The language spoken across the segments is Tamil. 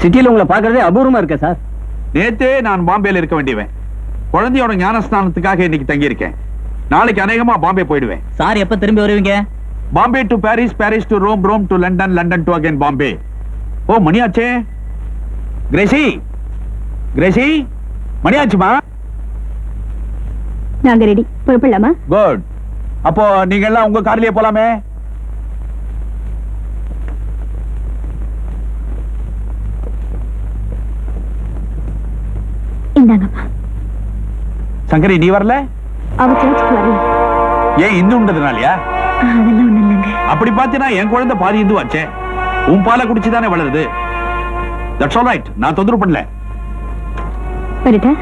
சிட்டில உங்களை பாக்குறதே அபூர்வமா இருக்க சார். நேத்தே நான் பாம்பேல இருக்க வேண்டியவன். குழந்தையோட ஞானஸ்தானத்துக்காக இன்னைக்கு தங்கி இருக்கேன். நாளைக்கு அநேகமா பாம்பே போயிடுவேன். சார் எப்ப திரும்பி வருவீங்க? Bombay to Paris, Paris to Rome, Rome to London, London to again Bombay. ஓ மணியாச்சே. கிரேசி, கிரேசி, மணியாச்சுமா? நாங்க ரெடி, புறப்படலாமா? குட். அப்போ நீங்க எல்லாம் உங்க கார்லயே போலாமே. இந்தாங்கப்பா. சங்கரி நீ வரல? அவ சர்ச்சுக்கு வரல. ஏன் இந்துன்றதுனாலயா? அதெல்லாம் ஒண்ணு இல்லைங்க. அப்படி பாத்தீனா என் குழந்தை பாதி இந்து ஆச்சே. உன் பாலை குடிச்சுதானே வளருது. That's all right. நான் தொந்தரவு பண்ணல. வரட்டா?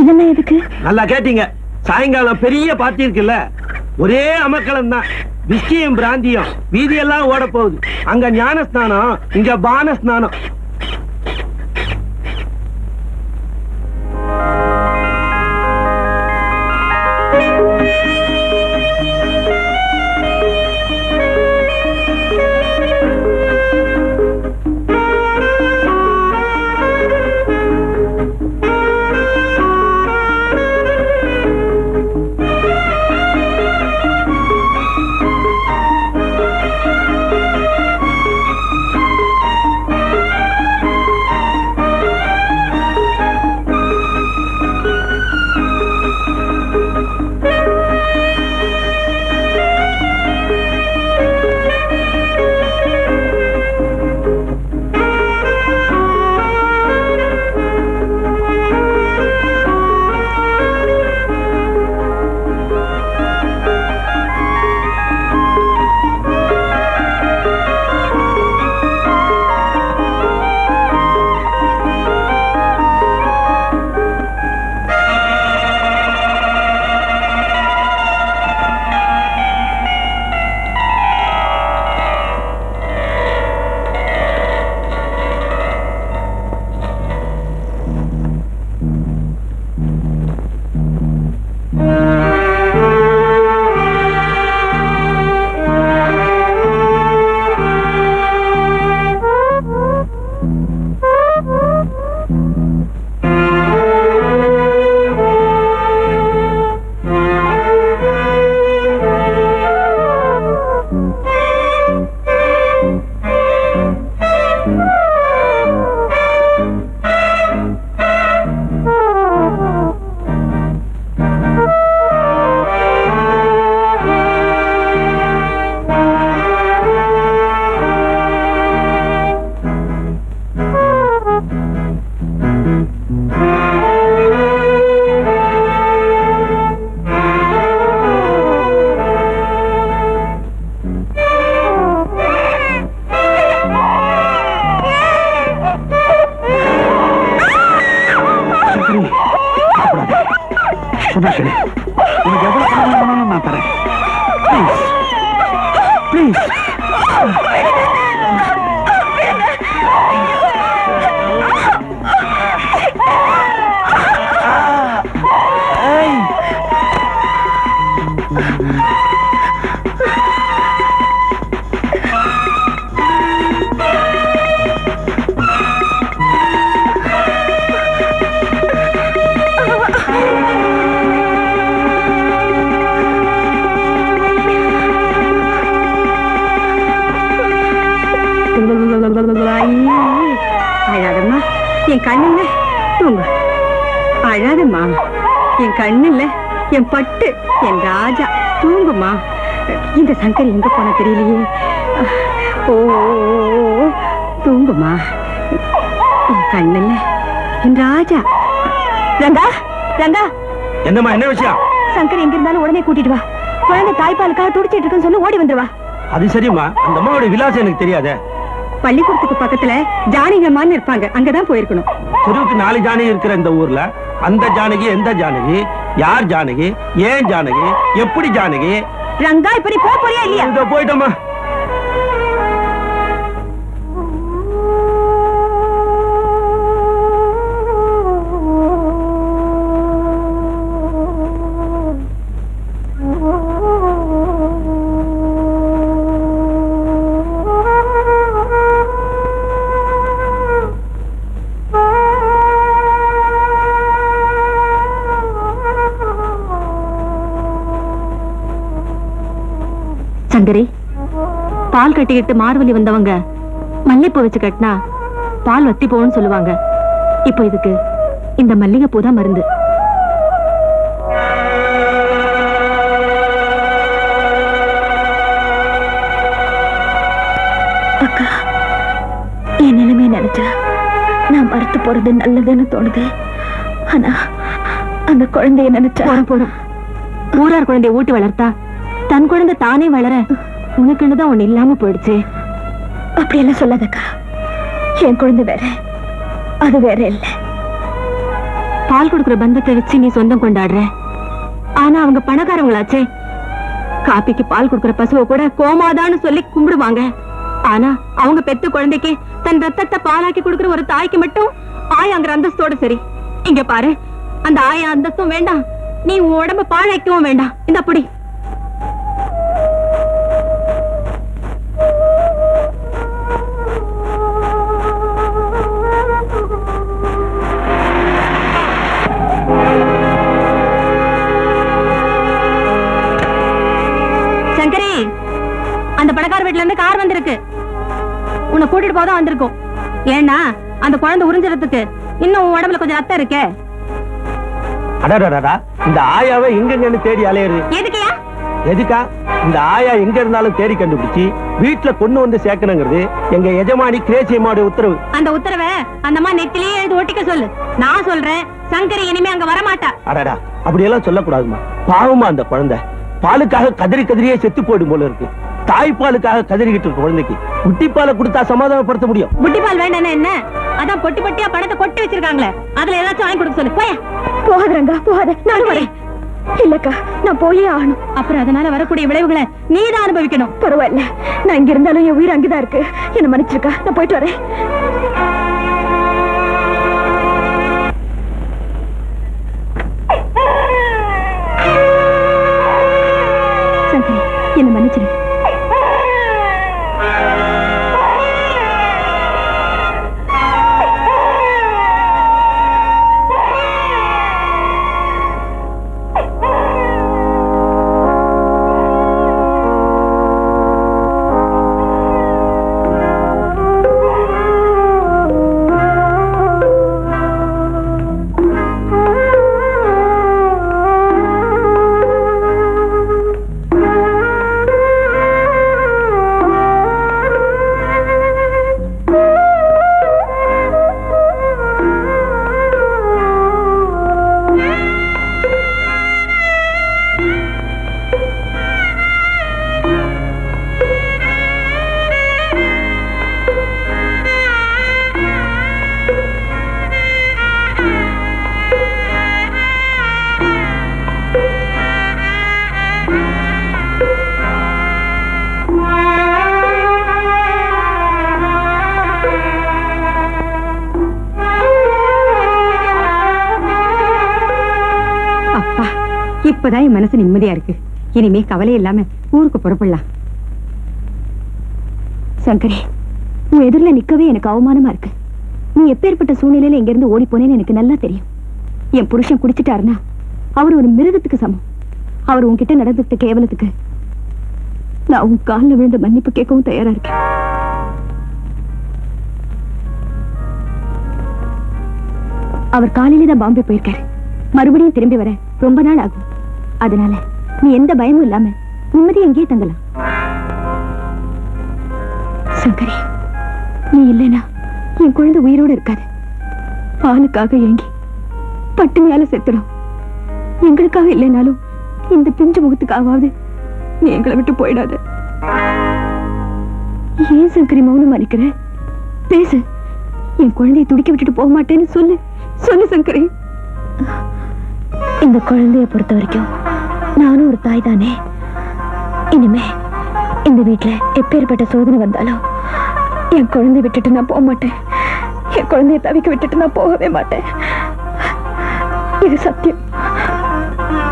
இதெல்லாம் எதுக்கு? நல்லா கேட்டீங்க. சாயங்காலம் பெரிய பார்ட்டி இருக்குல்ல, ஒரே அமக்களம் தான். விஸ்கியும் பிராந்தியும் வீதியெல்லாம் ஓட போகுது. அங்க ஞான ஸ்நானம், இங்க பான ஸ்நானம். உனக்கு எவ்வளவு பணம் வேணும்னாலும் நான் தரேன். ப்ளீஸ் அழாதம்மா, என் கண்ணுல தூங்கு. அழாதம்மா, என் கண்ணுல என் பட்டு, என் ராஜா தூங்குமா. இந்த சங்கரி எங்க போன தெரியலையே. ஓ தூங்குமா, என் கண்ணுல என் ராஜா. ரங்கா, ரங்கா. என்னம்மா, என்ன விஷயம்? சங்கரி எங்க இருந்தாலும் உடனே கூட்டிட்டு வா. குழந்தை தாய்ப்பாலுக்காக துடிச்சிட்டு இருக்குன்னு சொல்லி ஓடி வந்துருவா. அது சரிம்மா, அந்த அம்மாவோட விலாசம் எனக்கு தெரியாதே. பள்ளிக்கூடத்துக்கு பக்கத்துல ஜானகிமான்னு இருப்பாங்க, அங்கதான் போயிருக்கணும். தெருவுக்கு 4 ஜானகி இருக்கிற இந்த ஊர்ல அந்த ஜானகி எந்த ஜானகி, யார் ஜானகி, ஏன் ஜானகி, எப்படி ஜானகி? ரங்கா, இப்ப நீ போறியா இல்லையா? இதோ போயிட்டோமா. சங்கரி, பால் கட்டிக்கிட்டு மார்வலி வந்தவங்க மல்லிப்பூ வச்சு கட்டினா பால் வத்தி போன்னு சொல்லுவாங்க. இப்போ இதுக்கு இந்த மல்லிகை பூ தான் மருந்து. அக்கா, என் நிலைமை நினைச்சா நான் மறுத்து போறது நல்லதுன்னு தோணுது. ஆனா அந்த குழந்தைய நினைச்சா போறோம். ஊரார் குழந்தைய ஊட்டி வளர்த்தா தன் குழந்தை தானே வளர உனக்குன்னுதான் ஒண்ணு இல்லாம போயிடுச்சு. அப்படியெல்லாம் சொல்லாதக்கா. என் குழந்தை வேற, அது வேற இல்ல. பால் கொடுக்குற பந்தத்தை வச்சு நீ சொந்தம் கொண்டாடுற. ஆனா அவங்க பணக்காரங்களாச்சே. காப்பிக்கு பால் கொடுக்குற பசுவை கூட கோமாதான்னு சொல்லி கும்பிடுவாங்க. ஆனா அவங்க பெத்த குழந்தைக்கு தன் ரத்தத்தை பாலாக்கி கொடுக்குற ஒரு தாய்க்கு மட்டும் ஆயாங்கிற அந்தஸ்தோட சரி. இங்க பாரு, அந்த ஆயா அந்தஸ்தும் வேண்டாம், நீ உடம்ப பாழாக்கவும் வேண்டாம். இந்த அப்படி சங்கரி, அந்த பணக்கார வீட்டுல இருந்து கார் வந்திருக்கு. உன்னை கூட்டிட்டு போதான் வந்திருக்கும். ஏன்னா அந்த குழந்தை உறிஞ்சிறதுக்கு இன்னும் உடம்புல கொஞ்சம் ரத்தம் இருக்கே. அடடடா, இந்த ஆயாவை எங்கெங்கன்னு தேடி அலையுது. எதுக்கையா? எதுக்கா? இந்த ஆயா எங்க இருந்தாலும் தேடி கண்டுபிடிச்சு வீட்டுல கொண்டு வந்து சேர்க்கணுங்கிறது எங்க எஜமானி கிரேசியம்மாவோட உத்தரவு. அந்த உத்தரவை அந்தம்மா நெத்திலேயே எழுதி ஒட்டிக்க சொல்லு. நான் சொல்றேன், சங்கரி இனிமே அங்க வரமாட்டா. அடடா, அப்படியெல்லாம் சொல்லக்கூடாதுமா. பாவமா அந்த குழந்தை பாலுக்காக கதறி கதறியே செத்து போயிடும் போல இருக்கு. தாய்ப்பாலுக்காக கதறிக்கிட்டு இருக்க குழந்தைக்கு புட்டிப்பாலை கொடுத்தா சமாதானப்படுத்த முடியும். புட்டிப்பால் வேண்டாம் என்ன? அதான் பொட்டி பொட்டியா பணத்தை கொட்டி வச்சிருக்காங்களே, அதுல ஏதாச்சும் வாங்கி கொடுக்க சொல்லு. போயா. போகாதங்க, போகாத, நான் வரேன். இல்லக்கா, நான் போயே ஆகணும். அப்புறம் அதனால வரக்கூடிய விளைவுகளை நீதான் அனுபவிக்கணும். பரவாயில்ல, நான் இங்க இருந்தாலும் என் உயிர் அங்கதான் இருக்கு. என்ன மன்னிச்சிருக்கா, நான் போயிட்டு வரேன். சங்கரி, என்ன மன்னிச்சிரு. இப்பதான் என் மனசு நிம்மதியா இருக்கு. இனிமே கவலை இல்லாம ஊருக்கு புறப்படலாம். சங்கரி, உன் எதிரில நிக்கவே எனக்கு அவமானமா இருக்கு. நீ எப்பேற்பட்ட சூழ்நிலையில இங்க இருந்து ஓடி போனேன்னு எனக்கு நல்லா தெரியும். என் புருஷன் குடிச்சிட்டாருன்னா அவர் ஒரு மிருகத்துக்கு சமம். அவர் உன்கிட்ட நடந்துட்ட கேவலத்துக்கு நான் உன் காலில் விழுந்த மன்னிப்பு கேட்கவும் தயாரா இருக்கேன். அவர் காலையில தான் பாம்பே போயிருக்காரு. மறுபடியும் திரும்பி வர ரொம்ப நாள் ஆகும். அதனால நீ எந்த பயமும் இல்லாம நிம்மதி எங்கேயே தங்கலாம். சங்கரி, நீ இல்லைனா என் குழந்தை உயிரோடு இருக்காது. பாலுக்காக ஏங்கி பட்டினியால செத்துடும். எங்களுக்காக இல்லைனாலும் இந்த பிஞ்சு முகத்துக்காவது நீ எங்களை விட்டு போயிடாத. ஏன் சங்கரி மௌனம் அளிக்கிற? பேசு. என் குழந்தையை துடிக்க விட்டுட்டு போக மாட்டேன்னு சொல்லு. சொல்லு சங்கரி. இந்த குழந்தைய பொறுத்த வரைக்கும் நானும் ஒரு தாய் தானே. இனிமே இந்த வீட்டுல எப்பேற்பட்ட சோதனை வந்தாலும் என் குழந்தைய விட்டுட்டு நான் போக மாட்டேன். என் குழந்தைய தவிக்க விட்டுட்டு நான் போகவே மாட்டேன். இது சத்தியம்.